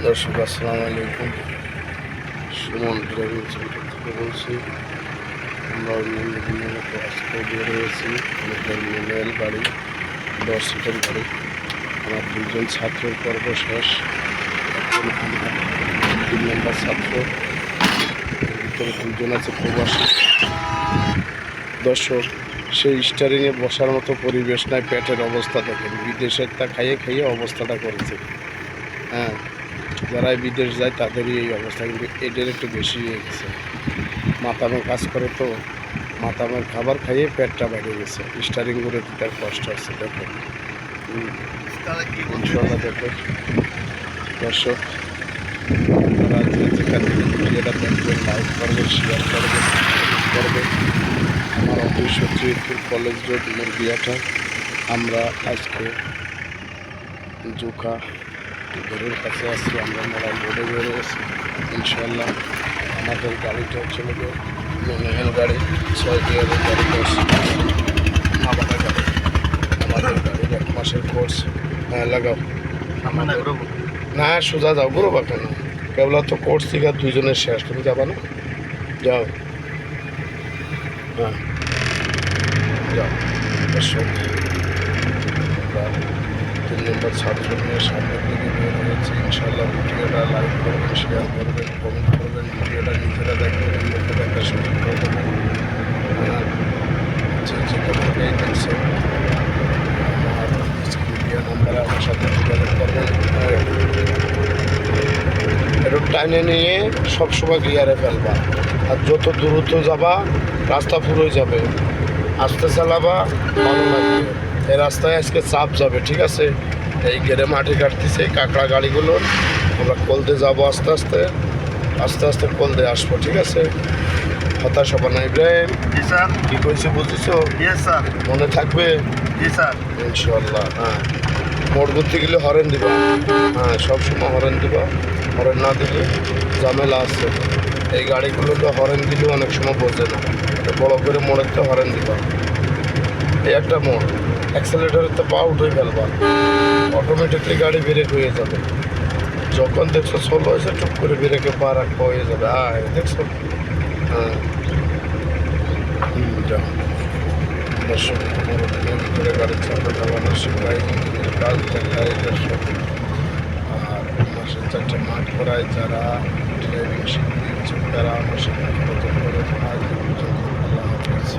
দর্শক আসসালামু আলাইকুম। সুমন ড্রাইভিং সেন্টার থেকে বলছি। আমরা বিভিন্ন আজকে বের হয়েছি। আমাদের ম্যানুয়াল গাড়ি 10 সিটের গাড়ি। আমার দুজন ছাত্রের পর্ব শেষ। এখন আমার 3 নম্বর ছাত্র, এর ভিতরে দুজন আছে প্রবাসী। দর্শক, সেই স্টারিংয়ে বসার মতো পরিবেশ নাই। পেটের অবস্থা দেখেন, বিদেশের তা খাইয়ে খাইয়ে অবস্থাটা করেছে। হ্যাঁ, যারাই বিদেশ যায় তাদেরই এই অবস্থা, কিন্তু এদের একটু বেশি হয়ে গেছে। মাথামে কাজ করে তো, মাথামের খাবার খাইয়ে পেটটা বেড়ে গেছে। স্টারিং করে দিতে কষ্ট হচ্ছে। দেখো ইনশাল্লাহ। দেখো দর্শক, আপনারা যেখান থেকে ভিডিওটা দেখবেন লাইক করবেন, শেয়ার করবেন, করবেন। আমার অফিস হচ্ছে কলেজ রোড মুরগিয়াটা। আমরা আজকে জুখা ঘরের কাছে আসছি। আমরা মোবাইল রোডে বেরো আছি ইনশাল্লাহ। আমাদের গাড়িটা হচ্ছে ম্যানুয়াল গাড়ি, 6 গিয়ারের গাড়ি, 10 নাবাটা গাড়ি। আমাদের গাড়ির 1 মাসের কোর্স। হ্যাঁ লাগাও না, সোজা যাও, বড় বা কেন কেবল তো কোর্স থেকে 2 জনের শেষ। তুমি যাবা না? যাও, হ্যাঁ যাও। দর্শক, 3 নম্বর ছাত্র নিয়ে সামনের দিকে বের হয়েছে ইনশাল্লাহ। ভিডিওটা লাইক করবেন, শেয়ার করবেন, কমেন্ট করবেন। ভিডিওটা নিজেরা দেখবেন, লোকের একটা সুযোগ করে দেবেন। যে যেখান থেকেই দেখছেন আমার স্ক্রিন নাম্বারে আমার সাথে যোগাযোগ করবেন। একটু টাইনে নিয়ে সবসময় গিয়ারে ফেলবা, আর যত দ্রুত যাবা রাস্তা পুরোই যাবে। আস্তে চালাবা, ভালো লাগবে। এই রাস্তায় আজকে চাপ যাবে, ঠিক আছে? এই গেড়ে মাটি কাটতেছে এই কাঁকড়া গাড়িগুলো। আমরা কলতে যাবো আস্তে আস্তে, আস্তে আস্তে কলতে আসবো, ঠিক আছে? হতাশ হবা না। ইব্রাহিম, জি স্যার। কি কইছে বুঝেছো? Yes sir. মনে থাকবে জি স্যার। ইনশাল্লাহ। হ্যাঁ, মোড় ঘুরতে গেলে হরেন দিবা। হ্যাঁ, সবসময় হরেন দিবা। হরেন না দিলে ঝামেলা আছে। এই গাড়িগুলো তো হরেন দিলে অনেক সময় বোঝে না। বড় করে মোড়েতে হরেন দিবা। এই একটা মোড়, অ্যাক্সেলেটারের তো পা উঠে ফেলবা, অটোমেটিকলি গাড়ি ব্রেক হয়ে যাবে। যখন দেখছো স্লো হয়েছে, টুক করে ব্রেকে পা রাখা হয়ে যাবে। দেখছো? হ্যাঁ, যাও। দর্শক, ভিতরে গাড়ি চালাতে চালানো শেখায়, কাজ দেখায়। দর্শক, আর মাসে 4টে মাঠ করায়। যারা ড্রাইভিং শিখতে ইচ্ছুক তারা আমার সাথে যোগাযোগ করে। আজ পর্যন্ত আল্লাহ হাফেজ।